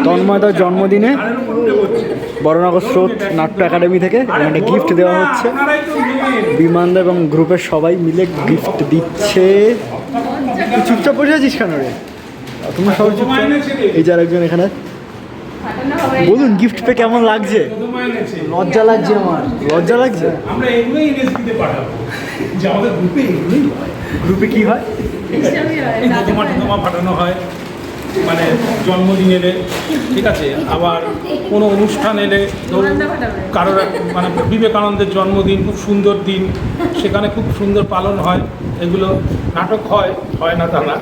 তন্ময়দার জন্মদিনে বড়নগর স্রোত নাট্য একাডেমি থেকে একটা গিফট দেওয়া হচ্ছে। বিমানদা এবং গ্রুপের সবাই মিলে গিফট দিচ্ছে। তুই চুপচাপ বসে আছিস কেন রে? তোমরা সবাই চুপচাপ। এই যে আরেকজন এখানে, বলুন গিফট পেয়ে কেমন লাগছে? লজ্জা লাগছে আমার। লজ্জা লাগছে? আমরা এগুলোই এনএসপিতে পাঠাবো, যে আমাদের গ্রুপে এগুলোই হয়। গ্রুপে কি হয়? এই তোমা পাঠানো হয়, মানে জন্মদিন এলে, ঠিক আছে, আবার কোনো অনুষ্ঠান এলে, ধরুন কারোর মানে বিবেকানন্দের জন্মদিন, খুব সুন্দর দিন, সেখানে খুব সুন্দর পালন হয়। এগুলো নাটক হয় না তা না,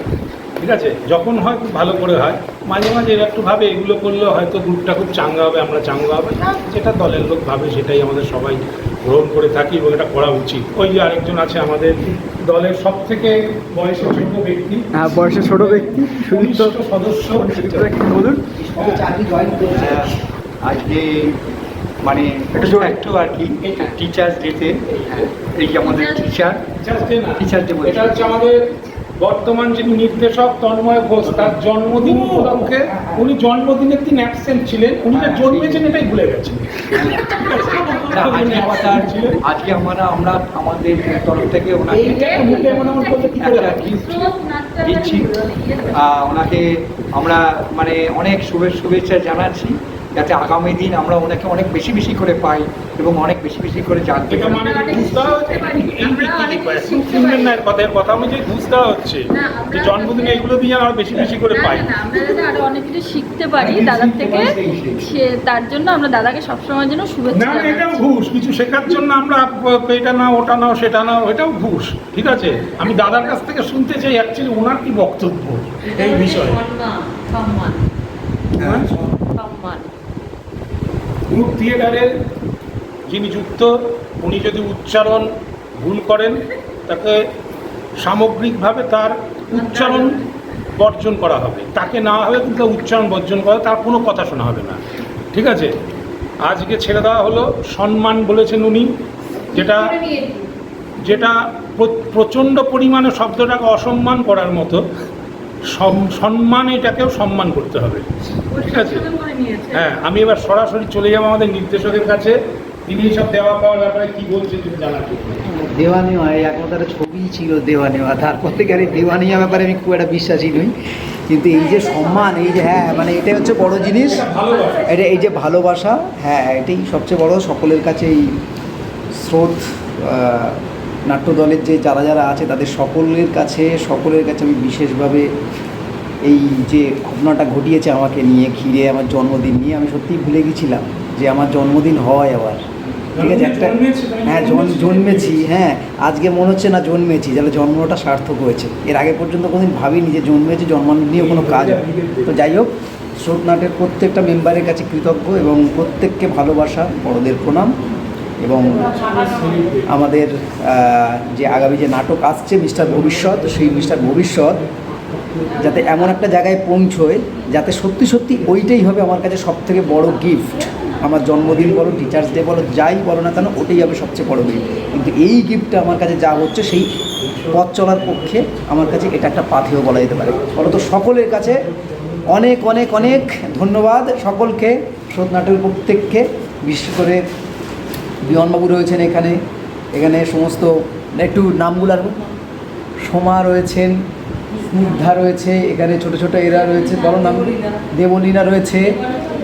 ঠিক আছে, যখন হয় খুব ভালো করে হয়। মাঝে মাঝে একটু ভাবে এগুলো করলে হয়তো গ্রুপটা খুব চাঙ্গা হবে, আমরা চাঙ্গা হবে না, যেটা দলের লোক ভাবে সেটাই আমাদের সবাই গ্রহণ করে থাকি এবং এটা করা উচিত। ওই যে আরেকজন আছে আমাদের দলের সব থেকে বয়সে ছোট ব্যক্তি, হ্যাঁ বয়সে ছোট ব্যক্তি, সুনিষ্ট সদস্য, বলুন। আজকে মানে একটু আর কি টিচার্স ডেতে, এই যে আমাদের টিচার ডে, এটা হচ্ছে আমাদের বর্তমান যিনি নির্দেশক তন্ময় ঘোষ, তার জন্মদিন উপলক্ষে, উনি জন্মদিনের দিন অ্যাবসেন্ট ছিলেন, উনি যে জন্মেছেন এটাই ভুলে গেছেন। আজকে আমরা আমাদের তরফ থেকে দিচ্ছি ওনাকে, আমরা মানে অনেক শুভেচ্ছা জানাচ্ছি, যাতে আগামী দিন আমরা ওনাকে অনেক বেশি বেশি করে পাই এবং অনেক বেশি বেশি করে জানতে পারি। কথা আমি যে ঘুষ দেওয়া হচ্ছে যে জন্মদিনে এগুলো দিয়ে আরো বেশি বেশি করে পাই, আমরা যাতে আরো অনেক কিছু শিখতে পারি দাদার থেকে, তার জন্য আমরা দাদাকে সবসময়ের জন্য শুভেচ্ছা জানাই। এটাও ঘুষ, কিছু শেখার জন্য আমরা এটা নাও ওটা নাও সেটা নাও, এটাও ঘুষ, ঠিক আছে। আমি দাদার কাছ থেকে শুনতে চাই অ্যাকচুয়ালি ওনার কি বক্তব্য এই বিষয়ে। গ্রুপ থিয়েটারের যিনি যুক্ত, উনি যদি উচ্চারণ ভুল করেন তাকে সামগ্রিকভাবে তার উচ্চারণ বর্জন করা হবে, তাকে না হবে কিন্তু উচ্চারণ বর্জন করা, তার কোনো কথা শোনা হবে না, ঠিক আছে। আজকে ছেড়ে দেওয়া হলো, সম্মান বলেছেন উনি, যেটা প্রচণ্ড পরিমাণে শব্দটাকে অসম্মান করার মতো, সম্মান, এটাকেও সম্মান করতে হবে, ঠিক আছে। হ্যাঁ, আমি এবার সরাসরি চলে যাবো আমাদের নির্দেশকের কাছে, তিনি সব দেওয়া পাওয়ার ব্যাপারে কী বলছেন তুমি জানার জন্য। দেওয়া নেওয়া একমাত্র ছবি ছিল দেওয়া নেওয়া, তারপর থেকে আর এই দেওয়া নেওয়া ব্যাপারে আমি খুব একটা বিশ্বাসী নই, কিন্তু এই যে সম্মান, এই যে হ্যাঁ মানে এটাই হচ্ছে বড় জিনিস, এটা এই যে ভালোবাসা, হ্যাঁ এটাই সবচেয়ে বড়। সকলের কাছে এই স্রোত নাট্যদলের যে যারা আছে তাদের সকলের কাছে আমি বিশেষভাবে এই যে ঘটনাটা ঘটিয়েছে আমাকে নিয়ে, ঘিরে আমার জন্মদিন নিয়ে, আমি সত্যিই ভুলে গেছিলাম যে আমার জন্মদিন হয় আবার, ঠিক আছে। একটা হ্যাঁ জন্মেছি, হ্যাঁ আজকে মনে হচ্ছে না জন্মেছি, যাহলে জন্মটা সার্থক হয়েছে। এর আগে পর্যন্ত কোনোদিন ভাবিনি যে জন্মেছি, জন্মানো নিয়েও কোনো কাজ হয়। তো যাই হোক, স্রোত নাটের প্রত্যেকটা মেম্বারের কাছে কৃতজ্ঞ এবং প্রত্যেককে ভালোবাসা, বড়দের প্রণাম। এবং আমাদের যে আগামী যে নাটক আসছে মিস্টার ভবিষ্যৎ, সেই মিস্টার ভবিষ্যৎ যাতে এমন একটা জায়গায় পৌঁছয় যাতে সত্যি সত্যি ওইটাই হবে আমার কাছে সবথেকে বড় গিফট। আমার জন্মদিন বলো, টিচার্স ডে বলো, যাই বলো না কেন, ওটাই হবে সবচেয়ে বড় গিফট। কিন্তু এই গিফটটা আমার কাছে যা হচ্ছে, সেই পথ চলার পক্ষে আমার কাছে এটা একটা পাথেয় বলা যেতে পারে। ফলত সকলের কাছে অনেক অনেক অনেক ধন্যবাদ সকলকে, স্রোত নাটকের প্রত্যেককে, বিশেষ করে বিমানবাবু রয়েছেন এখানে সমস্ত, একটু নামগুলো আর সোমা রয়েছেন, স্নিগ্ধা রয়েছে, এখানে ছোটো ছোটো এরা রয়েছে, বড় নাম দেবলীনা রয়েছে,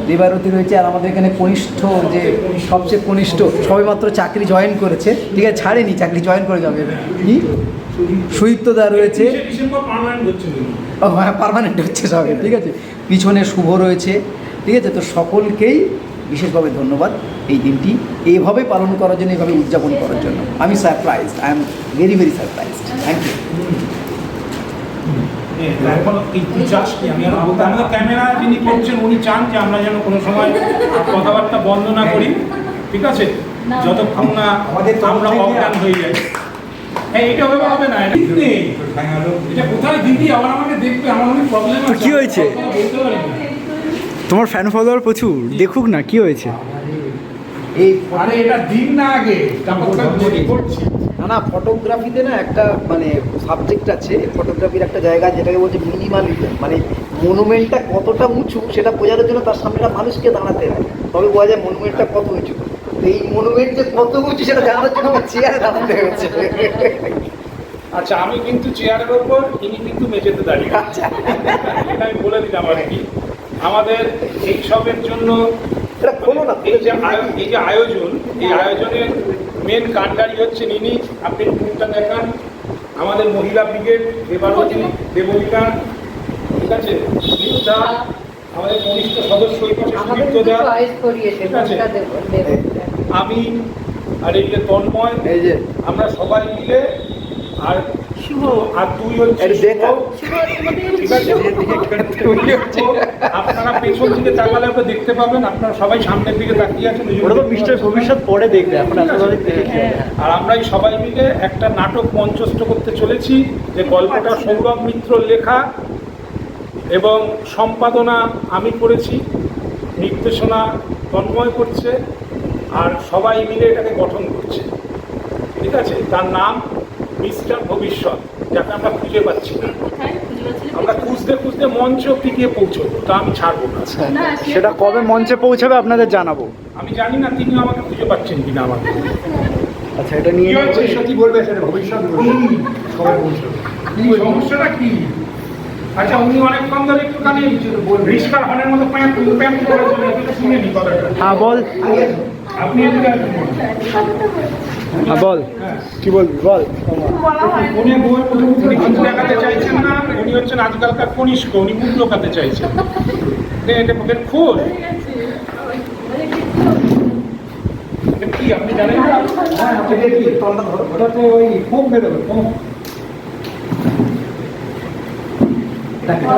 দেবারতী রয়েছে, আর আমাদের এখানে কনিষ্ঠ, যে সবচেয়ে কনিষ্ঠ, সবেমাত্র চাকরি জয়েন করেছে, ঠিক আছে, ছাড়েনি, চাকরি জয়েন করে যাবে, কি সুইপ্তদা রয়েছে, ও হ্যাঁ পার্মানেন্ট হচ্ছে সবে, ঠিক আছে, পিছনে শুভ রয়েছে, ঠিক আছে। তো সকলকেই বিশেষভাবে ধন্যবাদ এই দিনটি এইভাবে পালন করার জন্য, এইভাবে উদযাপন করার জন্য। আমি surprised, I am very very surprised, thank you. আমাদের ক্যামেরা যিনি করছেন উনি চান যে আমরা যেন কোনো সময় কথাবার্তা বন্ধ না করি, ঠিক আছে, যতক্ষণ না আমরা অজ্ঞান হয়ে যাই। এটা হবে না, এটা কোথায় দিদি আবার আমাকে দেখবে, আমার অনেক প্রবলেম আছে। কি হয়েছে? তোমার ফ্যান ফলোয়ার প্রচুর, দেখুক না কি হয়েছে। এই আরে এটা দিন না আগে, করছি না ফটোগ্রাফিতে না একটা মানে সাবজেক্ট আছে, ফটোগ্রাফির একটা জায়গা যেটাকে বলছে মিনিমালিজম, মানে মনুমেন্টটা কতটা উঁচু সেটা বোঝানোর জন্য তার সামনে একটা মানুষকে দাঁড়াতে হয়, তবে বোঝা যায় মনুমেন্টটা কত উঁচু। তো এই মনুমেন্ট যে কত উঁচু সেটা জানার জন্য আমার চেয়ারে দাঁড়াতে হয়েছে। আচ্ছা, আমি কিন্তু চেয়ারের ওপর, ইনি কিন্তু মেঝেতে দাঁড়িয়ে। আচ্ছা, এটা আমি বলে দিলাম আর কি। আমাদের এইসবের জন্য এটা খোলো না। এই যে আয়োজন, এই আয়োজনের মেন কাণ্ডারি হচ্ছেন ইনি। আপনি মুখটা দেখান। আমাদের মহিলা ব্রিগেড, দেবারতী, দেবলিকা, ঠিক আছে, স্নিগ্ধা, আমাদের কনিষ্ঠ সদস্য স্নিগ্ধদা, ঠিক আছে, আমি, আর এই যে তন্ময়, এই যে আমরা সবাই মিলে, আর শুভ, আর তুই হচ্ছে এটা দেখা। শুভ, ঠিক আছে। আপনারা পেছন দিকে তাকালে ওকে দেখতে পাবেন, আপনারা সবাই সামনের দিকে তাকিয়ে আছেন। ওটা তো মিস্টার ভবিষ্যৎ পরে দেখবে, এখন এতভাবে দেখে। আর আমরাই সবাই মিলে একটা নাটক মঞ্চস্থ করতে চলেছি, যে গল্পটা সৌরভ মিত্রর লেখা এবং সম্পাদনা আমি করেছি, নির্দেশনা তন্ময় করছে, আর সবাই মিলে এটাকে গঠন করছে, ঠিক আছে। তার নাম মিস্টার ভবিষ্যৎ, যাকে আমরা খুঁজে পাচ্ছি না। কোথায় খুঁজে পাচ্ছিলেন? আমরা খুঁজতে খুঁজতে মঞ্চ অব্দি গিয়ে পৌঁছবো, তা আমি ছাড়বো না। না, সেটা কবে মঞ্চে পৌঁছাবে আপনাদের জানাবো। আমি জানি না তিনি আমাকে খুঁজে পাচ্ছেন কিনা। আমাকে আচ্ছা, এটা নিয়ে সত্যি বলবে, সেটা ভবিষ্যৎ সবাই বলছে সমস্যাটা কি। আচ্ছা, উনি অনেকক্ষণ ধরে একটুখানি রিস্কার হনের মতো প্যান্ট প্যান্ট করে চলে, এটা শুনে নি কথাটা। হ্যাঁ বল, আপনি এদিকে আসুন। হ্যাঁ বল, কি বলবি বল। উনি উনি মুখ দেখাতে চাইছেন না, উনি হচ্ছেন আজকালকার কনিষ্ঠ, উনি মুখ লোকাতে চাইছেন। এটা মুখের খোঁজ কি আপনি জানেন না? হ্যাঁ, এটা কি তলটা ধরো। ওটা তো ওই খুব বেরোবে।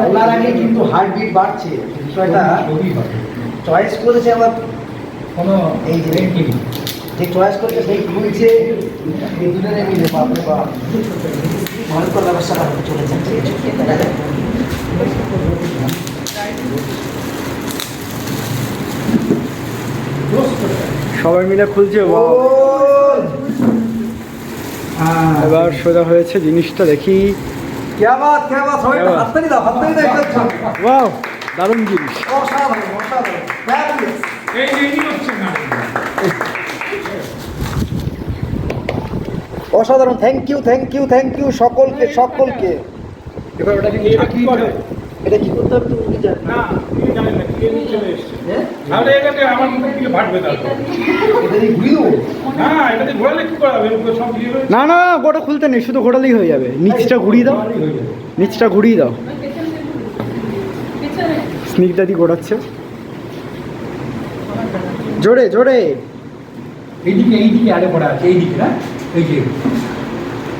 ওনার আগে কিন্তু হার্টবিট বাড়ছে, বিষয়টা চয়েস করেছে আবার কোনো এই যে চয়েস করেছে সেই খুলছে, এই দুজনে মিলে বাপরে বাপ ভয়ঙ্কর ব্যবস্থাটা হতে চলে যাচ্ছে। সবাই মিলে খুলছে। Wow! এবার সোজা হয়েছে জিনিসটা, দেখি। क्या बात সবাই क्या बात? হাততালি দাও, হাততালি দাও একটু। ওয়াও, দারুণ জিনিস। অসাধারণ, অসাধারণ, fabulous। এই যে ইনি হচ্ছেন না। অসাধারণ, thank you thank you thank you সকলকে সকলকে। এবার ওটাকে এটা কি করে? এটা কি করতে হবে তুমি জানো না, তিনি জানেন না, কে নিয়ে চলে এসছে। হ্যাঁ, তাহলে এটাকে আমার মুখের দিকে ভাটবে তারপর। এটা দিয়ে ঘুরিয়ে দেবো। না, এটাতে ঘোরালে কি করা হবে? এগুলো সব দিয়ে রয়েছে। না না, গোটা খুলতে নেই, শুধু ঘোরালেই হয়ে যাবে। নিচটা ঘুরিয়ে দাও, হয়ে যাবে। নিচটা ঘুরিয়ে দাও। পেছনে স্নিগ্ধাদি ঘোরাচ্ছে, জোরে জোরে। এইদিকে আরে পড়া আছে, এইদিকে না, এই যে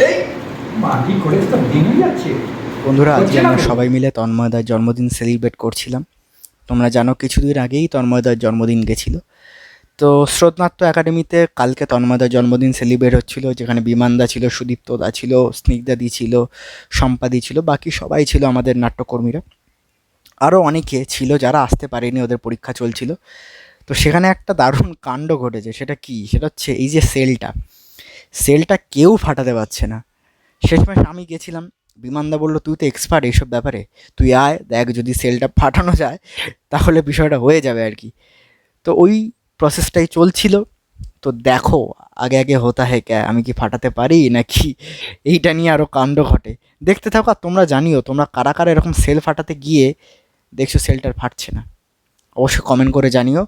এই মাটি করে তো ভেঙে যাচ্ছে। বন্ধুরা, আজকে হচ্ছে না আমরা তো? সবাই মিলে তন্ময়দার জন্মদিন সেলিব্রেট করছিলাম। তোমরা জানো কিছুদিন আগেই তন্ময়দার জন্মদিন গেছিলো। তো স্রোতনাট্য একাডেমিতে কালকে তন্ময়দার জন্মদিন সেলিব্রেট হচ্ছিল, যেখানে বিমানদা ছিল, সুদীপ্তদা ছিল, স্নিগ্ধাদি ছিল, সম্পাদি ছিল, বাকি সবাই ছিল আমাদের নাট্যকর্মীরা। আরও অনেকে ছিল যারা আসতে পারেনি, ওদের পরীক্ষা চলছিল। তো সেখানে একটা দারুণ কাণ্ড ঘটেছে। সেটা কি? সেটা হচ্ছে এই যে সেলটা কেউ ফাটাতে পারছে না। শেষমেশ আমি গেছিলাম, বিমানদা বললো তুই তো এক্সপার্ট এইসব ব্যাপারে, তুই আয় দেখ, যদি সেলটা ফাটানো যায় তাহলে বিষয়টা হয়ে যাবে আর কি। তো ওই প্রসেসটাই চলছিল। তো দেখো আগে আগে হতা হে ক্যা, আমি কি ফাটাতে পারি নাকি এইটা নিয়ে আরও কাণ্ড ঘটে। দেখতে থাকো, আর তোমরা জানিও তোমরা কারা কারা এরকম সেল ফাটাতে গিয়ে দেখছো সেলটার ফাটছে না, অবশ্যই কমেন্ট করে জানিও।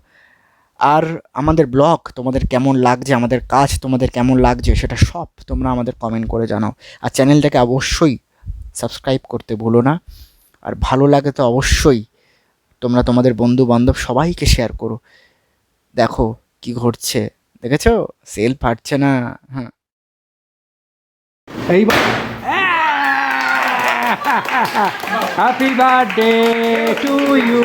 আর আমাদের ব্লগ তোমাদের কেমন লাগছে, আমাদের কাজ তোমাদের কেমন লাগছে, সেটা সব তোমরা আমাদের কমেন্ট করে জানাও। আর চ্যানেলটাকে অবশ্যই সাবস্ক্রাইব করতে ভুলো না। আর ভালো লাগে তো অবশ্যই তোমরা তোমাদের বন্ধু বান্ধব সবাইকে শেয়ার করো। দেখো কি ঘটছে, দেখেছো সেল ফাটছে না। হ্যাঁ, এইবার হ্যাপি বার্থডে টু ইউ।